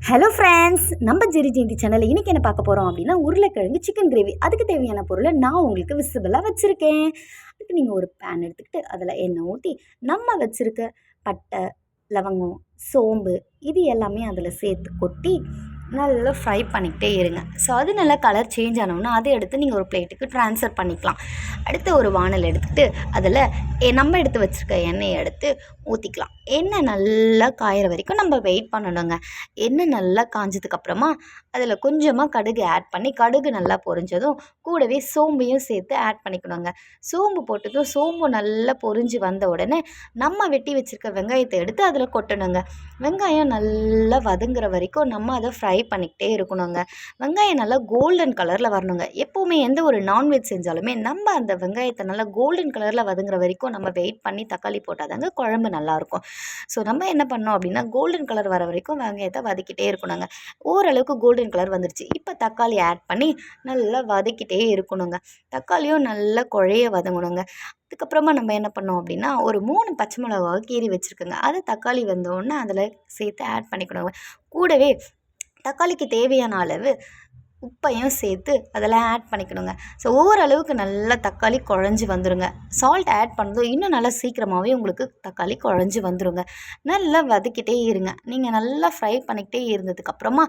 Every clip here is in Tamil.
ஹலோ ஃப்ரெண்ட்ஸ், நம்ம ஜெரி ஜெயந்தி சேனலில் இன்றைக்கி என்ன பார்க்க போகிறோம் அப்படின்னா உருளைக்கிழங்கு சிக்கன் கிரேவி. அதுக்கு தேவையான பொருளை நான் உங்களுக்கு விசிபிளாக வச்சுருக்கேன். அதுக்கு நீங்கள் ஒரு பேன் எடுத்துக்கிட்டு அதில் எண்ணெய் ஊற்றி நம்ம வச்சுருக்க பட்டை, லவங்கம், சோம்பு இது எல்லாமே அதில் சேர்த்து கொட்டி நல்லா ஃப்ரை பண்ணிக்கிட்டே இருங்க. ஸோ அது நல்லா கலர் சேஞ்ச் ஆனோன்னா அதை எடுத்து நீங்கள் ஒரு பிளேட்டுக்கு ட்ரான்ஸ்ஃபர் பண்ணிக்கலாம். அடுத்து ஒரு வானல் எடுத்துக்கிட்டு அதில் நம்ம எடுத்து வச்சுருக்க எண்ணெயை எடுத்து ஊற்றிக்கலாம். எண்ணெய் நல்லா காயிற வரைக்கும் நம்ம வெயிட் பண்ணணுங்க. எண்ணெய் நல்லா காஞ்சதுக்கப்புறமா அதில் கொஞ்சமாக கடுகு ஆட் பண்ணி கடுகு நல்லா பொரிஞ்சதும் கூடவே சோம்பையும் சேர்த்து ஆட் பண்ணிக்கணுங்க. சோம்பு போட்டதும் சோம்பு நல்லா பொரிஞ்சு வந்த உடனே நம்ம வெட்டி வச்சுருக்க வெங்காயத்தை எடுத்து அதில் கொட்டணுங்க. வெங்காயம் நல்லா வதங்குற வரைக்கும் நம்ம அதை ஃப்ரை பண்ணிக்கிட்டே இருக்கணுங்க. வெங்காயம் நல்லா கோல்டன் கலரில் வரணுங்க. எப்போவுமே எந்த ஒரு நான்வெஜ் செஞ்சாலுமே நம்ம அந்த வெங்காயத்தை நல்லா கோல்டன் கலரில் வதங்குற வரைக்கும் நம்ம வெயிட் பண்ணி தக்காளி போட்டால் தாங்க குழம்பு நல்லாயிருக்கும். ஸோ நம்ம என்ன பண்ணோம் அப்படின்னா கோல்டன் கலர் வர வரைக்கும் வெங்காயத்தை வதக்கிட்டே இருக்கணுங்க. ஓரளவுக்கு கோல்டன் கலர் வந்துருச்சு. இப்போ தக்காளி ஆட் பண்ணி நல்லா வதக்கிட்டே இருக்கணுங்க. தக்காளியும் நல்லா குழைய வதங்கணுங்க. அதுக்கப்புறமா நம்ம என்ன பண்ணோம் அப்படின்னா ஒரு 3 பச்சை மிளகாவை கீறி வச்சுருக்கோங்க. அதை தக்காளி வந்தோடனே அதில் சேர்த்து ஆட் பண்ணிக்கணுங்க. கூடவே தக்காளிக்கு தேவையான அளவு உப்பையும் சேர்த்து அதெல்லாம் ஆட் பண்ணிக்கணுங்க. ஸோ ஓரளவுக்கு நல்லா தக்காளி குழஞ்சி வந்துடுங்க. சால்ட் ஆட் பண்ணதும் இன்னும் நல்லா சீக்கிரமாகவே உங்களுக்கு தக்காளி குழஞ்சி வந்துடுங்க. நல்லா வதக்கிட்டே இருங்க. நீங்கள் நல்லா ஃப்ரை பண்ணிக்கிட்டே இருந்ததுக்கப்புறமா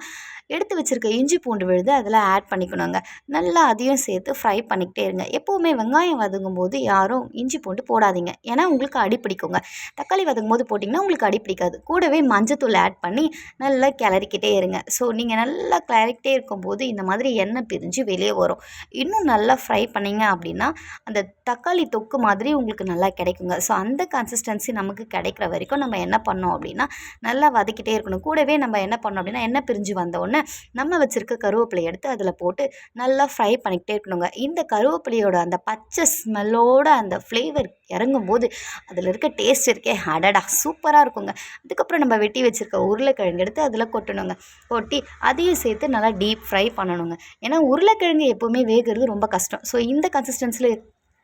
எடுத்து வச்சுருக்க இஞ்சி பூண்டு விழுது அதில் ஆட் பண்ணிக்கணுங்க. நல்லா அதையும் சேர்த்து ஃப்ரை பண்ணிக்கிட்டே இருங்க. எப்போவுமே வெங்காயம் வதங்கும் போது யாரும் இஞ்சி பூண்டு போடாதீங்க. ஏன்னா உங்களுக்கு அடி பிடிக்குங்க. தக்காளி வதங்கும் போது போட்டிங்கன்னா உங்களுக்கு அடி பிடிக்காது. கூடவே மஞ்சத்தூள் ஆட் பண்ணி நல்லா கிளறிக்கிட்டே இருங்க. ஸோ நீங்கள் நல்லா கிளறிக்கிட்டே இருக்கும்போது இந்த மாதிரி எண்ணெய் பிரிஞ்சு வெளியே வரும். இன்னும் நல்லா ஃப்ரை பண்ணிங்க அப்படின்னா அந்த தக்காளி தொக்கு மாதிரி உங்களுக்கு நல்லா கிடைக்குங்க. ஸோ அந்த கன்சிஸ்டன்சி நமக்கு கிடைக்கிற வரைக்கும் நம்ம என்ன பண்ணோம் அப்படின்னா நல்லா வதக்கிட்டே இருக்கணும். கூடவே நம்ம என்ன பண்ணோம் அப்படின்னா எண்ணெய் பிரிஞ்சு வந்தோடனே நம்ம வச்சுருக்க கருவேப்பிலை எடுத்து அதில் போட்டு நல்லா ஃப்ரை பண்ணிக்கிட்டே இருக்கணுங்க. இந்த கருவேப்பிலையோட அந்த பச்சை ஸ்மெல்லோட அந்த ஃப்ளேவர் இறங்கும்போது அதில் இருக்க டேஸ்ட் இருக்கே அடடா சூப்பராக இருக்குங்க. அதுக்கப்புறம் நம்ம வெட்டி வச்சுருக்க உருளைக்கிழங்கு எடுத்து அதில் கொட்டணுங்க. கொட்டி அதையும் சேர்த்து நல்லா டீப் ஃப்ரை பண்ணணுங்க. ஏன்னா உருளைக்கிழங்கு எப்போவுமே வேகிறது ரொம்ப கஷ்டம். ஸோ இந்த கன்சிஸ்டன்சியில்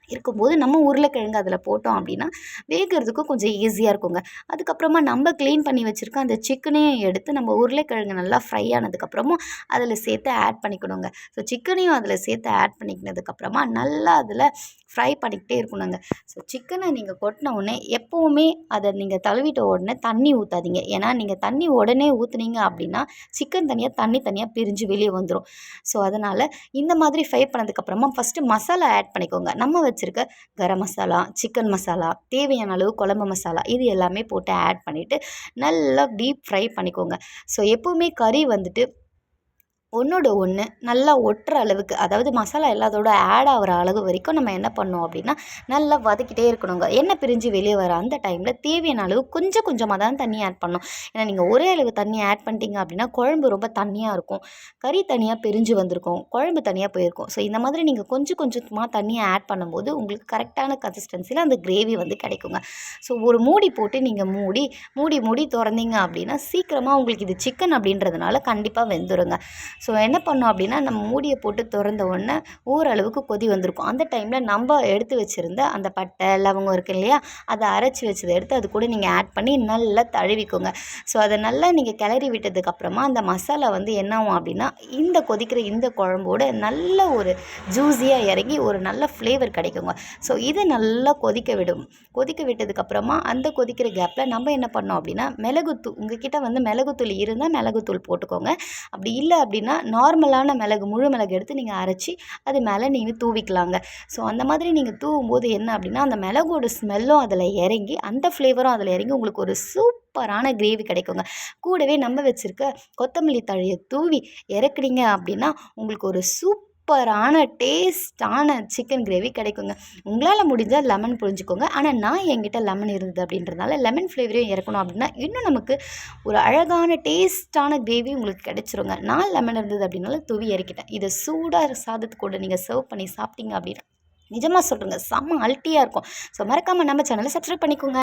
இருக்கும்போது நம்ம உருளைக்கிழங்கு அதில் போட்டோம் அப்படின்னா வேகிறதுக்கும் கொஞ்சம் ஈஸியாக இருக்குங்க. அதுக்கப்புறமா நம்ம க்ளீன் பண்ணி வச்சுருக்க அந்த சிக்கனையும் எடுத்து நம்ம உருளைக்கிழங்கு நல்லா ஃப்ரை ஆனதுக்கப்புறமும் அதில் சேர்த்து ஆட் பண்ணிக்கணுங்க. ஸோ சிக்கனையும் அதில் சேர்த்து ஆட் பண்ணிக்கினதுக்கப்புறமா நல்லா அதில் ஃப்ரை பண்ணிக்கிட்டே இருக்கணுங்க. ஸோ சிக்கனை நீங்கள் கொட்டின உடனே எப்போவுமே அதை நீங்கள் தழுவிட்ட உடனே தண்ணி ஊற்றாதீங்க. ஏன்னா நீங்கள் தண்ணி உடனே ஊற்றுனீங்க அப்படின்னா சிக்கன் தனியாக தனியாக பிரிஞ்சு வெளியே வந்துடும். ஸோ அதனால் இந்த மாதிரி ஃப்ரை பண்ணதுக்கப்புறமா ஃபஸ்ட்டு மசாலா ஆட் பண்ணிக்கோங்க. நம்ம வச்சுருக்க கரம் மசாலா, சிக்கன் மசாலா, தேவையான அளவு குழம்பு மசாலா இது எல்லாமே போட்டு ஆட் பண்ணிவிட்டு நல்லா டீப் ஃப்ரை பண்ணிக்கோங்க. ஸோ எப்போவுமே கறி வந்துட்டு ஒன்றோட ஒன்று நல்லா ஒட்டுற அளவுக்கு, அதாவது மசாலா எல்லாத்தோட ஆட் ஆகிற அளவு வரைக்கும் நம்ம என்ன பண்ணோம் அப்படின்னா நல்லா வதக்கிட்டே இருக்கணுங்க. எண்ணெய் பிரிஞ்சு வெளியே வர அந்த டைமில் தேவையான அளவு கொஞ்சம் கொஞ்சமாக தான் தண்ணி ஆட் பண்ணணும். ஏன்னா நீங்கள் ஒரே அளவு தண்ணி ஆட் பண்ணிட்டீங்க அப்படின்னா குழம்பு ரொம்ப தண்ணியாக இருக்கும். கறி தனியாக பிரிஞ்சு வந்திருக்கும், குழம்பு தனியாக போயிருக்கும். ஸோ இந்த மாதிரி நீங்கள் கொஞ்சம் கொஞ்சமாக தண்ணியை ஆட் பண்ணும்போது உங்களுக்கு கரெக்டான கன்சிஸ்டன்சியில் அந்த கிரேவி வந்து கிடைக்குங்க. ஸோ ஒரு மூடி போட்டு நீங்கள் மூடி திறந்தீங்க அப்படின்னா சீக்கிரமாக உங்களுக்கு இது சிக்கன் அப்படின்றதுனால கண்டிப்பாக வெந்துருங்க. ஸோ என்ன பண்ணோம் அப்படின்னா நம்ம மூடியை போட்டு திறந்த உடனே ஓரளவுக்கு கொதி வந்திருக்கும். அந்த டைமில் நம்ம எடுத்து வச்சுருந்த அந்த பட்டை, லவங்கம் இருக்குது இல்லையா, அதை அரைச்சி வச்சதை எடுத்து அது கூட நீங்கள் ஆட் பண்ணி நல்லா தழுவிக்கோங்க. ஸோ அதை நல்லா நீங்கள் கிளறி விட்டதுக்கப்புறமா அந்த மசாலா வந்து என்ன ஆகும் அப்படின்னா இந்த கொதிக்கிற இந்த குழம்போட நல்ல ஒரு ஜூஸியாக இறங்கி ஒரு நல்ல ஃப்ளேவர் கிடைக்குங்க. ஸோ இதை நல்லா கொதிக்க விட்டதுக்கப்புறமா அந்த கொதிக்கிற கேப்பில் நம்ம என்ன பண்ணோம் அப்படின்னா மிளகுத்தூள், உங்ககிட்ட வந்து மிளகுத்தூள் இருந்தால் மிளகுத்தூள் போட்டுக்கோங்க. அப்படி இல்லை அப்படின்னா நார்மலான மிளகு, முழு மிளகு எடுத்து நீங்கள் அரைச்சி அது மேலே நீங்கள் தூவிக்கலாங்க. ஸோ அந்த மாதிரி நீங்கள் தூவும்போது என்ன அப்படின்னா அந்த மிளகோட ஸ்மெல்லும் அதில் இறங்கி அந்த ஃப்ளேவரும் அதில் இறங்கி உங்களுக்கு ஒரு சூப்பரான கிரேவி கிடைக்குங்க. கூடவே நம்ம வச்சுருக்க கொத்தமல்லி தழையை தூவி இறக்குனீங்க அப்படின்னா உங்களுக்கு ஒரு சூப்பரான டேஸ்டான சிக்கன் கிரேவி கிடைக்குங்க. உங்களால் முடிஞ்சால் லெமன் புழிஞ்சிக்கோங்க. ஆனால் நான் என்கிட்ட லெமன் இருந்தது அப்படின்றதுனால லெமன் ஃப்ளேவரையும் இறக்கணும் அப்படின்னா இன்னும் நமக்கு ஒரு அழகான டேஸ்டான கிரேவி உங்களுக்கு கிடைச்சிருங்க. நான் லெமன் இருந்தது அப்படின்னால தூவி இறக்கிட்டேன். இதை சூடாக சாதத்து கூட நீங்கள் சர்வ் பண்ணி சாப்பிட்டீங்க அப்படின்னா நிஜமாக சொல்கிறேங்க செம்ம அல்ட்டியாக இருக்கும். ஸோ மறக்காமல் நம்ம சேனலை சப்ஸ்கிரைப் பண்ணிக்கோங்க.